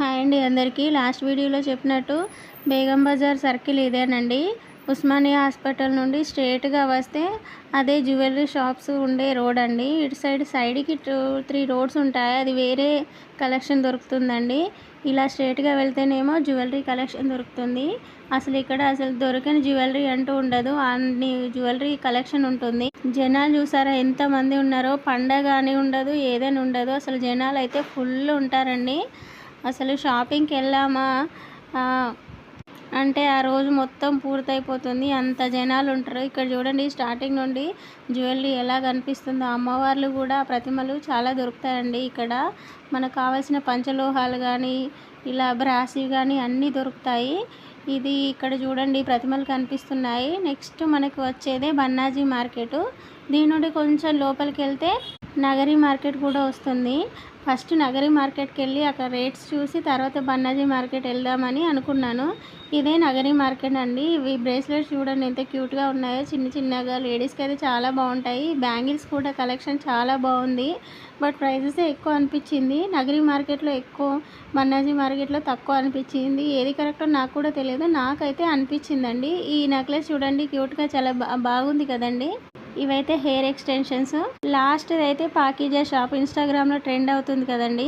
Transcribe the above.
Hi అండి అందరికీ. Last వీడియోలో చెప్పినట్టు బేగం బజార్ సర్కిల్ ఇదేనండి. ఉస్మానియా హాస్పిటల్ నుండి స్ట్రేట్గా వస్తే అదే జ్యువెలరీ షాప్స్ ఉండే రోడ్ అండి. ఇటు సైడ్కి 2-3 రోడ్స్ ఉంటాయి. అది వేరే కలెక్షన్ దొరుకుతుందండి. ఇలా స్ట్రేట్గా వెళ్తేనేమో జ్యువెలరీ కలెక్షన్ దొరుకుతుంది. అసలు దొరకని జ్యువెలరీ అంటూ ఉండదు. అన్ని జ్యువెలరీ కలెక్షన్ ఉంటుంది. జనాలు చూసారా ఎంతమంది ఉన్నారో. పండగ అని ఉండదు, ఏదైనా ఉండదు. అసలు జనాలు అయితే ఫుల్ ఉంటారండి. అసలు షాపింగ్కి వెళ్ళామా అంటే ఆ రోజు మొత్తం పూర్తయిపోతుంది. అంత జనాలు ఉంటారు. ఇక్కడ చూడండి, స్టార్టింగ్ నుండి జ్యువెలరీ ఎలా కనిపిస్తుందో. అమ్మవార్లు కూడా ప్రతిమలు చాలా దొరుకుతాయండి ఇక్కడ. మనకు కావాల్సిన పంచలోహాలు కానీ ఇలా బ్రాసివి కానీ అన్నీ దొరుకుతాయి. ఇది ఇక్కడ చూడండి ప్రతిమలు కనిపిస్తున్నాయి. నెక్స్ట్ మనకు వచ్చేదే బన్నాజీ మార్కెట్. దీని నుండి కొంచెం లోపలికి వెళ్తే నగరి మార్కెట్ కూడా వస్తుంది. ఫస్ట్ నగరి మార్కెట్కి వెళ్ళి అక్కడ రేట్స్ చూసి తర్వాత బన్నాజీ మార్కెట్ వెళ్దామని అనుకున్నాను. ఇదే నగరి మార్కెట్ అండి. ఇవి బ్రేస్లెట్స్ చూడండి ఎంత క్యూట్గా ఉన్నాయో. చిన్నగా లేడీస్కి అయితే చాలా బాగుంటాయి. బ్యాంగిల్స్ కూడా కలెక్షన్ చాలా బాగుంది. బట్ ప్రైజెస్ ఎక్కువ అనిపించింది. నగరి మార్కెట్లో ఎక్కువ, బన్నాజీ మార్కెట్లో తక్కువ అనిపించింది. ఏది కరెక్టో నాకు కూడా తెలియదు, నాకైతే అనిపించిందండి. ఈ నెక్లెస్ చూడండి క్యూట్గా చాలా బాగుంది కదండి. ఇవైతే హెయిర్ ఎక్స్టెన్షన్స్. లాస్ట్ అయితే పాకీజా షాప్ ఇన్స్టాగ్రామ్లో ట్రెండ్ అవుతుంది కదండి.